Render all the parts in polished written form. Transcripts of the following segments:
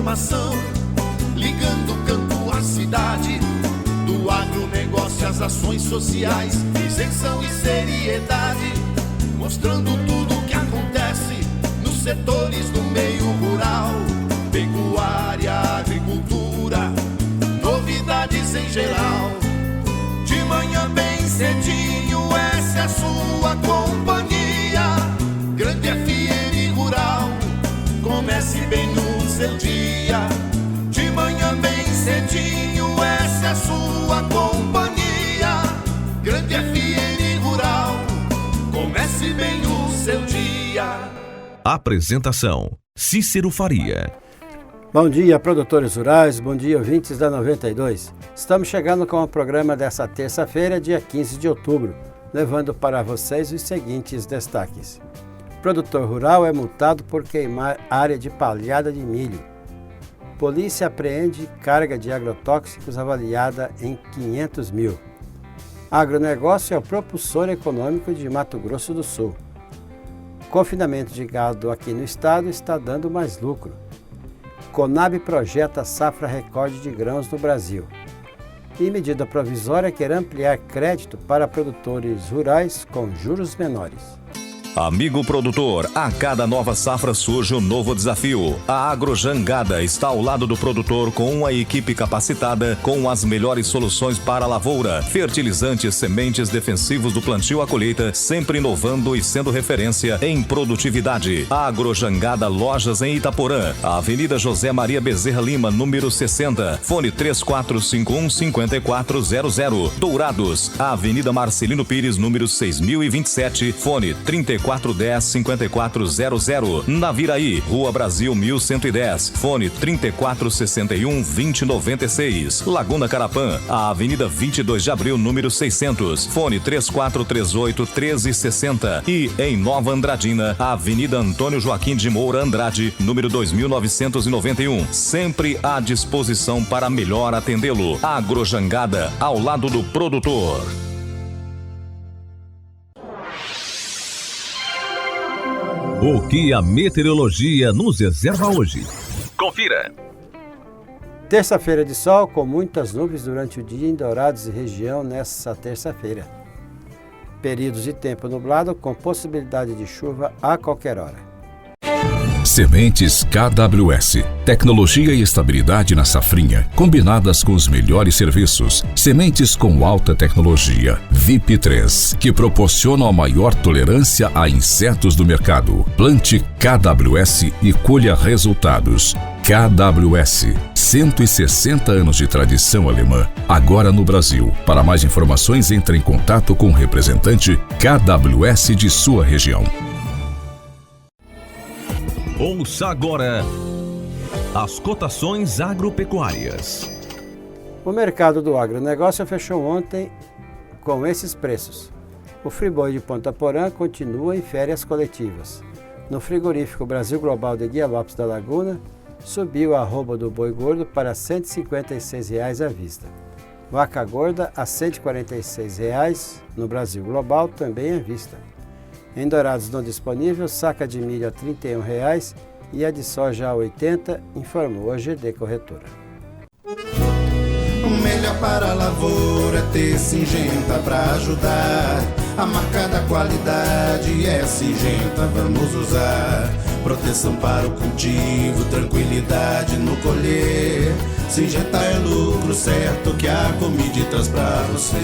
informação, ligando o campo à cidade, do agronegócio às ações sociais, isenção e seriedade, mostrando tudo o que acontece nos setores do meio rural, pecuária, agricultura, novidades em geral. De manhã bem cedinho, essa é a sua companhia, Grande FM Rural. Comece bem no seu dia, de manhã bem cedinho, essa é a sua companhia, Grande FM Rural. Comece bem o seu dia. Apresentação: Cícero Faria. Bom dia, produtores rurais, bom dia, ouvintes da 92. Estamos chegando com o programa dessa terça-feira, dia 15 de outubro, levando para vocês os seguintes destaques. Produtor rural é multado por queimar área de palhada de milho. Polícia apreende carga de agrotóxicos avaliada em 500 mil. Agronegócio é o propulsor econômico de Mato Grosso do Sul. Confinamento de gado aqui no estado está dando mais lucro. Conab projeta safra recorde de grãos no Brasil. E medida provisória quer ampliar crédito para produtores rurais com juros menores. Amigo produtor, a cada nova safra surge um novo desafio. A Agrojangada está ao lado do produtor com uma equipe capacitada com as melhores soluções para a lavoura, fertilizantes, sementes, defensivos do plantio à colheita, sempre inovando e sendo referência em produtividade. A Agrojangada Lojas em Itaporã, Avenida José Maria Bezerra Lima, número 60, fone 3451-5400. Dourados, Avenida Marcelino Pires, número 6027, fone 3410-5400. Naviraí, Rua Brasil 1110, fone 3461-2096. Laguna Carapã, a Avenida 22 de Abril, número 600, fone 3438-1360. E em Nova Andradina, a Avenida Antônio Joaquim de Moura Andrade, número 2991, sempre à disposição para melhor atendê-lo. Agrojangada, ao lado do produtor. O que a meteorologia nos reserva hoje? Confira! Terça-feira de sol com muitas nuvens durante o dia em Dourados e região nesta terça-feira. Períodos de tempo nublado com possibilidade de chuva a qualquer hora. Sementes KWS. Tecnologia e estabilidade na safrinha, combinadas com os melhores serviços. Sementes com alta tecnologia. VIP3, que proporcionam a maior tolerância a insetos do mercado. Plante KWS e colha resultados. KWS, 160 anos de tradição alemã, agora no Brasil. Para mais informações, entre em contato com o representante KWS de sua região. Ouça agora as cotações agropecuárias. O mercado do agronegócio fechou ontem com esses preços. O friboi de Ponta Porã continua em férias coletivas. No frigorífico Brasil Global de Guia Lopes da Laguna, subiu a arroba do boi gordo para R$ 156,00 à vista. Vaca gorda a R$ 146,00 no Brasil Global, também à vista. Em Dourados não disponível, saca de milho a R$ 31,00 e a de soja a R$ 80,00, informou a GD Corretora. O melhor para a lavoura é ter Syngenta para ajudar. A marca da qualidade é Syngenta, vamos usar. Proteção para o cultivo, tranquilidade no colher. Syngenta é lucro certo que a Comid traz pra você.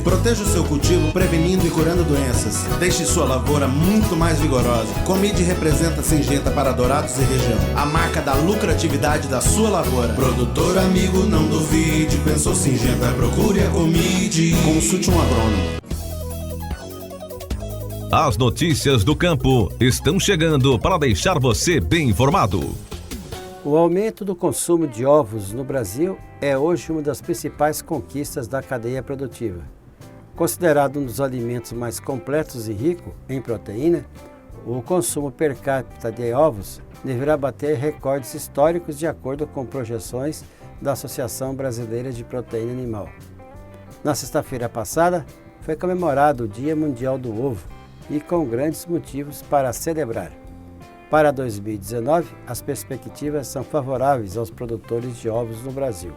Proteja o seu cultivo prevenindo e curando doenças. Deixe sua lavoura muito mais vigorosa. Comid representa Syngenta para Dourados e região, a marca da lucratividade da sua lavoura. Produtor amigo, não duvide, pensou Syngenta, procure a Comid. Consulte um agrônomo. As notícias do campo estão chegando para deixar você bem informado. O aumento do consumo de ovos no Brasil é hoje uma das principais conquistas da cadeia produtiva. Considerado um dos alimentos mais completos e rico em proteína, o consumo per capita de ovos deverá bater recordes históricos de acordo com projeções da Associação Brasileira de Proteína Animal. Na sexta-feira passada, foi comemorado o Dia Mundial do Ovo, e com grandes motivos para celebrar. Para 2019, as perspectivas são favoráveis aos produtores de ovos no Brasil.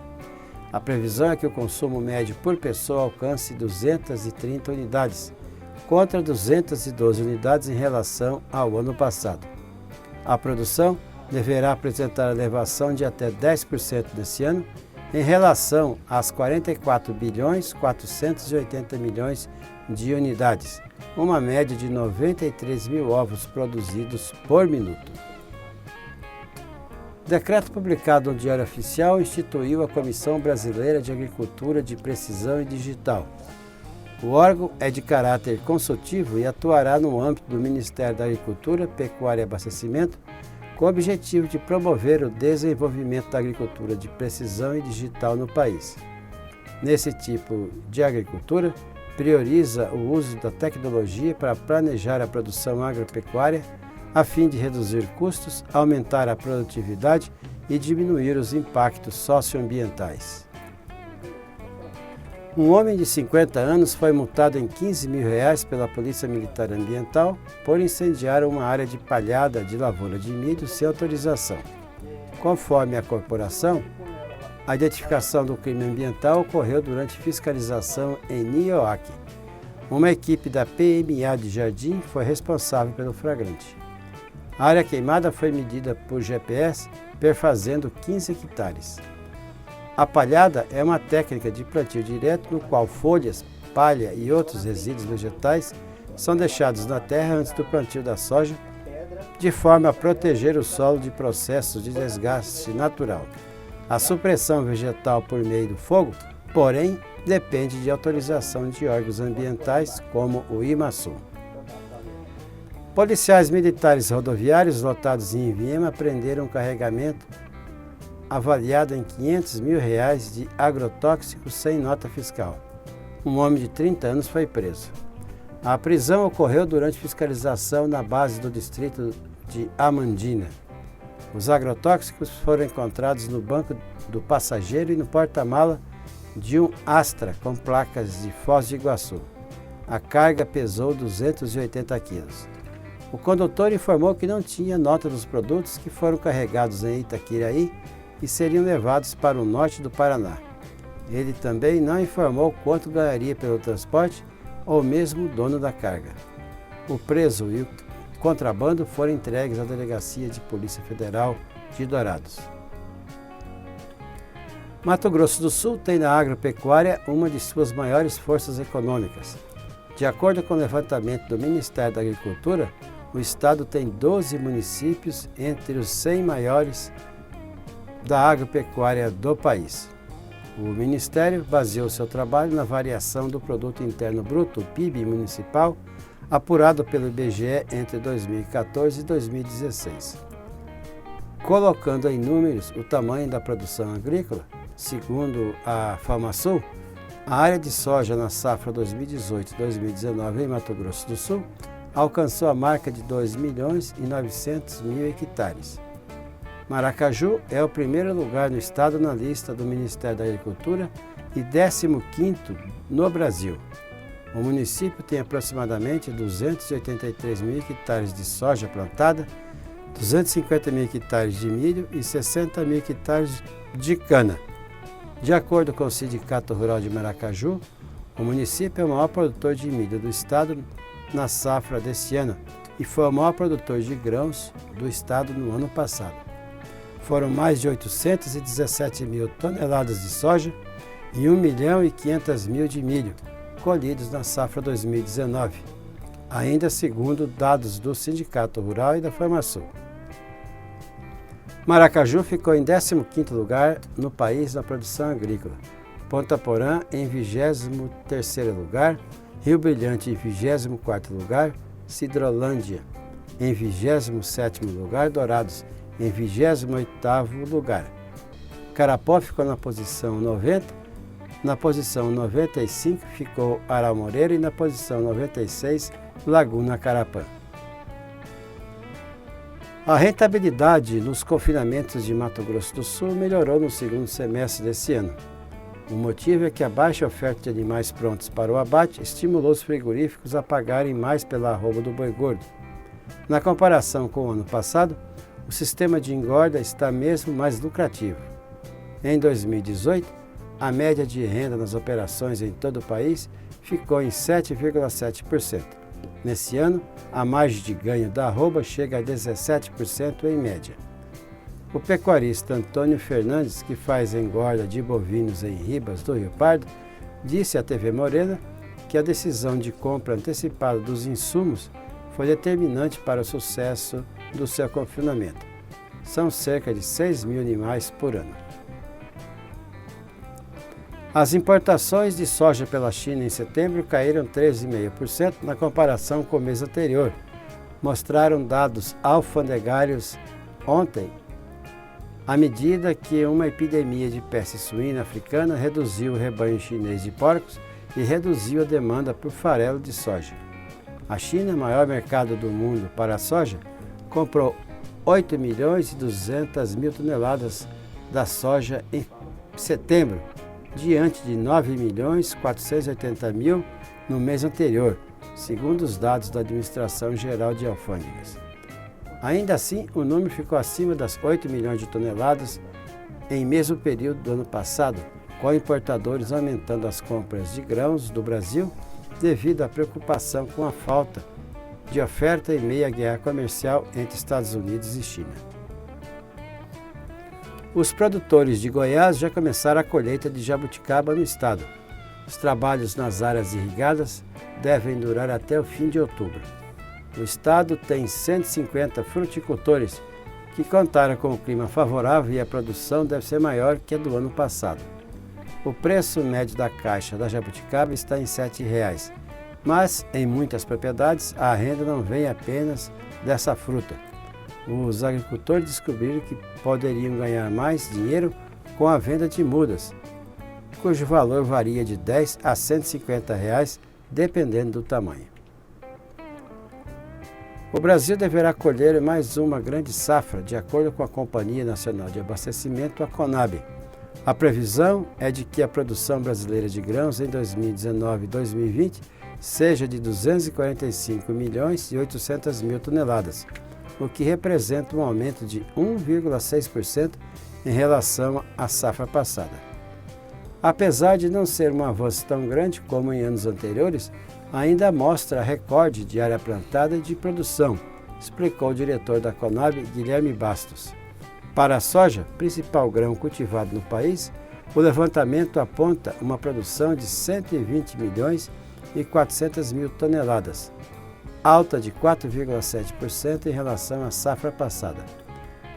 A previsão é que o consumo médio por pessoa alcance 230 unidades, contra 212 unidades em relação ao ano passado. A produção deverá apresentar elevação de até 10% nesse ano, em relação às 44 bilhões 480 milhões de unidades, uma média de 93 mil ovos produzidos por minuto. Decreto publicado no Diário Oficial instituiu a Comissão Brasileira de Agricultura de Precisão e Digital. O órgão é de caráter consultivo e atuará no âmbito do Ministério da Agricultura, Pecuária e Abastecimento, com o objetivo de promover o desenvolvimento da agricultura de precisão e digital no país. Nesse tipo de agricultura, prioriza o uso da tecnologia para planejar a produção agropecuária, a fim de reduzir custos, aumentar a produtividade e diminuir os impactos socioambientais. Um homem de 50 anos foi multado em R$15 mil pela Polícia Militar Ambiental por incendiar uma área de palhada de lavoura de milho sem autorização. Conforme a corporação, a identificação do crime ambiental ocorreu durante fiscalização em Nioaque. Uma equipe da PMA de Jardim foi responsável pelo flagrante. A área queimada foi medida por GPS, perfazendo 15 hectares. A palhada é uma técnica de plantio direto no qual folhas, palha e outros resíduos vegetais são deixados na terra antes do plantio da soja, de forma a proteger o solo de processos de desgaste natural. A supressão vegetal por meio do fogo, porém, depende de autorização de órgãos ambientais, como o IMASU. Policiais militares rodoviários lotados em Ivinhema prenderam um carregamento avaliado em R$500 mil de agrotóxicos sem nota fiscal. Um homem de 30 anos foi preso. A prisão ocorreu durante fiscalização na base do distrito de Amandina. Os agrotóxicos foram encontrados no banco do passageiro e no porta-mala de um Astra com placas de Foz do Iguaçu. A carga pesou 280 quilos. O condutor informou que não tinha nota dos produtos que foram carregados em Itaquiraí e seriam levados para o norte do Paraná. Ele também não informou quanto ganharia pelo transporte ou mesmo o dono da carga. O preso e o contrabando foram entregues à Delegacia de Polícia Federal de Dourados. Mato Grosso do Sul tem na agropecuária uma de suas maiores forças econômicas. De acordo com o levantamento do Ministério da Agricultura, o estado tem 12 municípios entre os 100 maiores da agropecuária do país. O Ministério baseou seu trabalho na variação do Produto Interno Bruto, PIB municipal, apurado pelo IBGE entre 2014 e 2016. Colocando em números o tamanho da produção agrícola, segundo a FamaSul, a área de soja na safra 2018-2019 em Mato Grosso do Sul alcançou a marca de 2.900.000 hectares. Maracaju é o primeiro lugar no estado na lista do Ministério da Agricultura e 15º no Brasil. O município tem aproximadamente 283.000 hectares de soja plantada, 250.000 hectares de milho e 60.000 hectares de cana. De acordo com o Sindicato Rural de Maracaju, o município é o maior produtor de milho do estado na safra deste ano e foi o maior produtor de grãos do estado no ano passado. Foram mais de 817.000 toneladas de soja e 1.500.000 de milho colhidos na safra 2019, ainda segundo dados do Sindicato Rural e da FamaSul. Maracaju ficou em 15º lugar no país na produção agrícola, Ponta Porã em 23º lugar, Rio Brilhante em 24º lugar, Cidrolândia em 27º lugar, Dourados em 28º lugar. Carapó ficou na posição 90, na posição 95 ficou Aral Moreira e na posição 96 Laguna Carapã. A rentabilidade nos confinamentos de Mato Grosso do Sul melhorou no segundo semestre desse ano. O motivo é que a baixa oferta de animais prontos para o abate estimulou os frigoríficos a pagarem mais pela arroba do boi gordo. Na comparação com o ano passado, o sistema de engorda está mesmo mais lucrativo. Em 2018, a média de renda nas operações em todo o país ficou em 7,7%. Nesse ano, a margem de ganho da arroba chega a 17% em média. O pecuarista Antônio Fernandes, que faz engorda de bovinos em Ribas do Rio Pardo, disse à TV Morena que a decisão de compra antecipada dos insumos foi determinante para o sucesso do seu confinamento. São cerca de 6 mil animais por ano. As importações de soja pela China em setembro caíram 13,5% na comparação com o mês anterior, mostraram dados alfandegários ontem, à medida que uma epidemia de peste suína africana reduziu o rebanho chinês de porcos e reduziu a demanda por farelo de soja. A China, maior mercado do mundo para a soja, comprou 8 milhões e 200 mil toneladas da soja em setembro, diante de 9 milhões e 480 mil no mês anterior, segundo os dados da Administração Geral de Alfândegas. Ainda assim, o número ficou acima das 8 milhões de toneladas em mesmo período do ano passado, com importadores aumentando as compras de grãos do Brasil devido à preocupação com a falta de oferta em meio à guerra comercial entre Estados Unidos e China. Os produtores de Goiás já começaram a colheita de jabuticaba no estado. Os trabalhos nas áreas irrigadas devem durar até o fim de outubro. O estado tem 150 fruticultores que contaram com o clima favorável e a produção deve ser maior que a do ano passado. O preço médio da caixa da jabuticaba está em R$ 7,00, mas em muitas propriedades a renda não vem apenas dessa fruta. Os agricultores descobriram que poderiam ganhar mais dinheiro com a venda de mudas, cujo valor varia de R$ 10 a R$ 150, dependendo do tamanho. O Brasil deverá colher mais uma grande safra, de acordo com a Companhia Nacional de Abastecimento, a Conab. A previsão é de que a produção brasileira de grãos em 2019 e 2020 seja de 245 milhões e 800 mil toneladas, o que representa um aumento de 1,6% em relação à safra passada. Apesar de não ser um avanço tão grande como em anos anteriores, ainda mostra recorde de área plantada e de produção, explicou o diretor da Conab, Guilherme Bastos. Para a soja, principal grão cultivado no país, o levantamento aponta uma produção de 120 milhões e 400 mil toneladas, alta de 4,7% em relação à safra passada.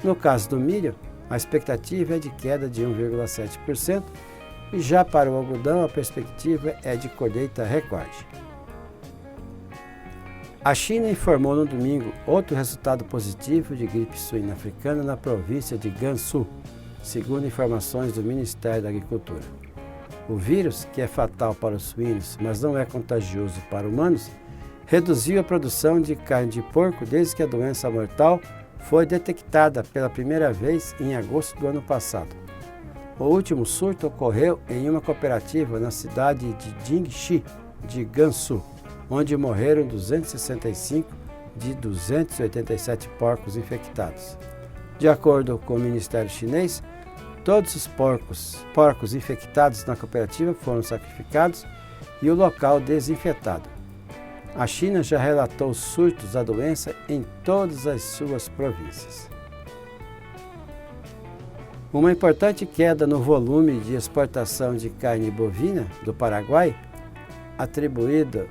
No caso do milho, a expectativa é de queda de 1,7% e já para o algodão a perspectiva é de colheita recorde. A China informou no domingo outro resultado positivo de gripe suína africana na província de Gansu, segundo informações do Ministério da Agricultura. O vírus, que é fatal para os suínos, mas não é contagioso para humanos, reduziu a produção de carne de porco desde que a doença mortal foi detectada pela primeira vez em agosto do ano passado. O último surto ocorreu em uma cooperativa na cidade de Jingxi, de Gansu, onde morreram 265 de 287 porcos infectados. De acordo com o Ministério Chinês, todos os porcos infectados na cooperativa foram sacrificados e o local desinfetado. A China já relatou surtos da doença em todas as suas províncias. Uma importante queda no volume de exportação de carne bovina do Paraguai, atribuída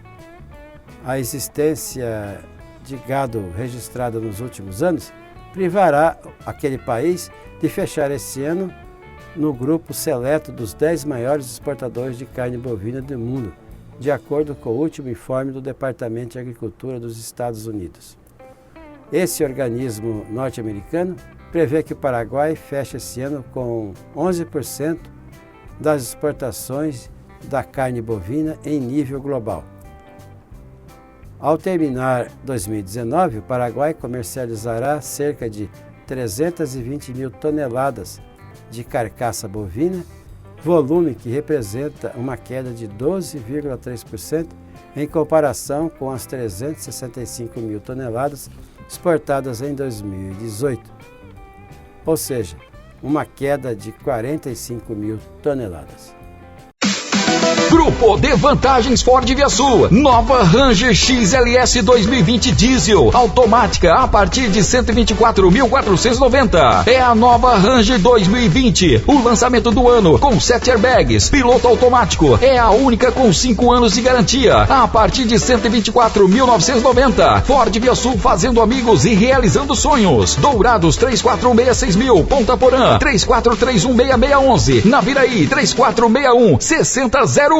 à existência de gado registrado nos últimos anos, privará aquele país de fechar esse ano no grupo seleto dos 10 maiores exportadores de carne bovina do mundo, de acordo com o último informe do Departamento de Agricultura dos Estados Unidos. Esse organismo norte-americano prevê que o Paraguai feche esse ano com 11% das exportações da carne bovina em nível global. Ao terminar 2019, o Paraguai comercializará cerca de 320 mil toneladas de carcaça bovina, volume que representa uma queda de 12,3% em comparação com as 365 mil toneladas exportadas em 2018, ou seja, uma queda de 45 mil toneladas. Grupo de vantagens Ford Viasul. Nova Ranger XLS 2020 diesel automática a partir de 124.490. É a nova Ranger 2020, o lançamento do ano com 7 airbags, piloto automático. É a única com 5 anos de garantia a partir de 124.990. Ford Viasul, fazendo amigos e realizando sonhos. Dourados 3416.000, Ponta Porã 34316611, Naviraí 3461-6001.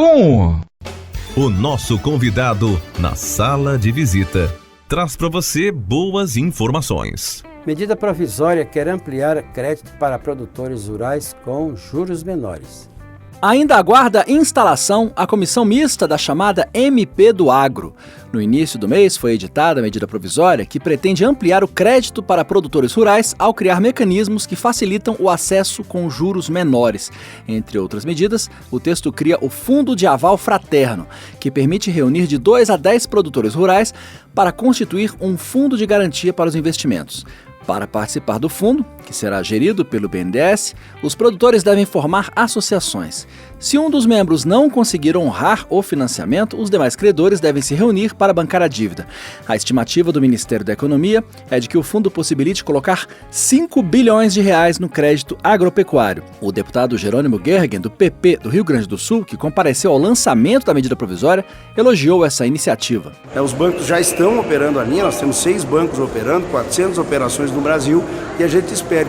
O nosso convidado na sala de visita traz para você boas informações. Medida provisória quer ampliar crédito para produtores rurais com juros menores. Ainda aguarda instalação a comissão mista da chamada MP do Agro. No início do mês foi editada a medida provisória que pretende ampliar o crédito para produtores rurais ao criar mecanismos que facilitam o acesso com juros menores. Entre outras medidas, o texto cria o Fundo de Aval Fraterno, que permite reunir de 2 a 10 produtores rurais para constituir um fundo de garantia para os investimentos. Para participar do fundo, que será gerido pelo BNDES, os produtores devem formar associações. Se um dos membros não conseguir honrar o financiamento, os demais credores devem se reunir para bancar a dívida. A estimativa do Ministério da Economia é de que o fundo possibilite colocar 5 bilhões de reais no crédito agropecuário. O deputado Jerônimo Gergen, do PP do Rio Grande do Sul, que compareceu ao lançamento da medida provisória, elogiou essa iniciativa. Os bancos já estão operando a linha, nós temos 6 bancos operando, 400 operações no Brasil, e a gente espera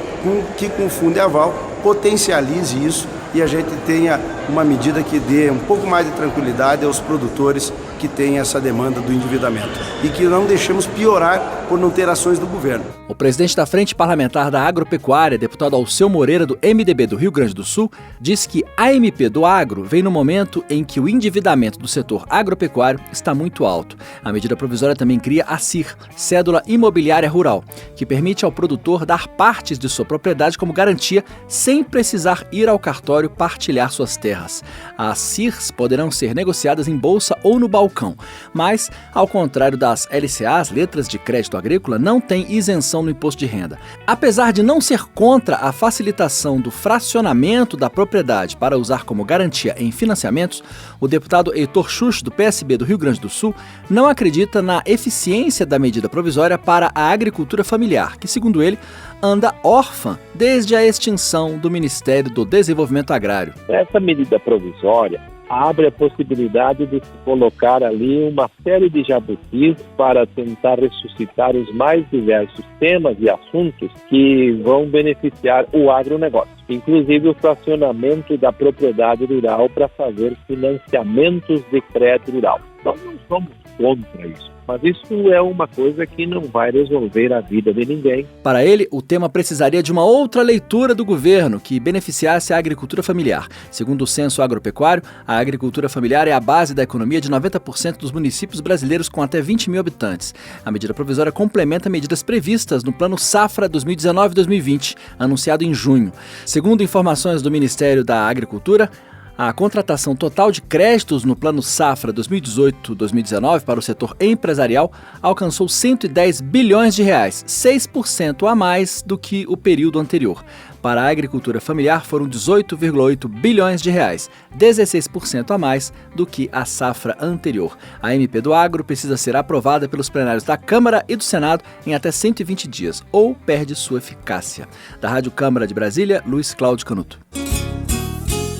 que com o Fundo de Aval potencialize isso e a gente tenha uma medida que dê um pouco mais de tranquilidade aos produtores que têm essa demanda do endividamento e que não deixemos piorar por não ter ações do governo. O presidente da Frente Parlamentar da Agropecuária, deputado Alceu Moreira, do MDB do Rio Grande do Sul, disse que a MP do Agro vem no momento em que o endividamento do setor agropecuário está muito alto. A medida provisória também cria a CIR, Cédula Imobiliária Rural, que permite ao produtor dar partes de sua propriedade como garantia sem precisar ir ao cartório partilhar suas terras. As CIRs poderão ser negociadas em bolsa ou no balcão, mas, ao contrário das LCAs, letras de crédito agrícola, não tem isenção no imposto de renda. Apesar de não ser contra a facilitação do fracionamento da propriedade para usar como garantia em financiamentos, o deputado Heitor Xuxa, do PSB do Rio Grande do Sul, não acredita na eficiência da medida provisória para a agricultura familiar, que, segundo ele, anda órfã desde a extinção do Ministério do Desenvolvimento Agrário. Essa medida provisória abre a possibilidade de se colocar ali uma série de jabutis para tentar ressuscitar os mais diversos temas e assuntos que vão beneficiar o agronegócio, inclusive o fracionamento da propriedade rural para fazer financiamentos de crédito rural. Nós não somos contra isso, mas isso é uma coisa que não vai resolver a vida de ninguém. Para ele, o tema precisaria de uma outra leitura do governo que beneficiasse a agricultura familiar. Segundo o Censo Agropecuário, a agricultura familiar é a base da economia de 90% dos municípios brasileiros com até 20 mil habitantes. A medida provisória complementa medidas previstas no Plano Safra 2019-2020, anunciado em junho. Segundo informações do Ministério da Agricultura, a contratação total de créditos no Plano Safra 2018-2019 para o setor empresarial alcançou 110 bilhões de reais, 6% a mais do que o período anterior. Para a agricultura familiar foram 18,8 bilhões de reais, 16% a mais do que a safra anterior. A MP do Agro precisa ser aprovada pelos plenários da Câmara e do Senado em até 120 dias, ou perde sua eficácia. Da Rádio Câmara de Brasília, Luiz Cláudio Canuto.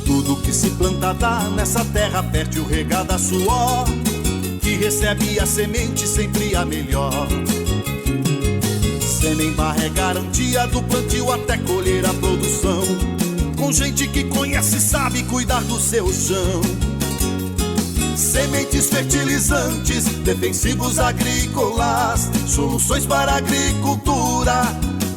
Tudo que se planta dá nessa terra fértil regada a suor, que recebe a semente sempre a melhor. Semem-Barra é garantia do plantio até colher a produção, com gente que conhece e sabe cuidar do seu chão. Sementes fertilizantes, defensivos agrícolas, soluções para a agricultura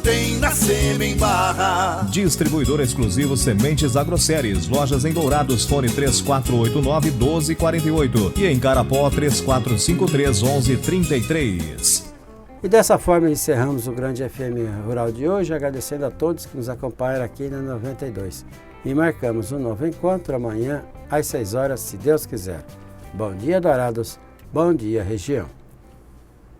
tem na Semem-Barra. Distribuidor exclusivo Sementes Agroceres. Lojas em Dourados, fone 3489-1248 e em Carapó 3453-1133. E dessa forma encerramos o Grande FM Rural de hoje, agradecendo a todos que nos acompanharam aqui na 92. E marcamos um novo encontro amanhã às 6 horas, se Deus quiser. Bom dia, Dourados, Bom dia, região.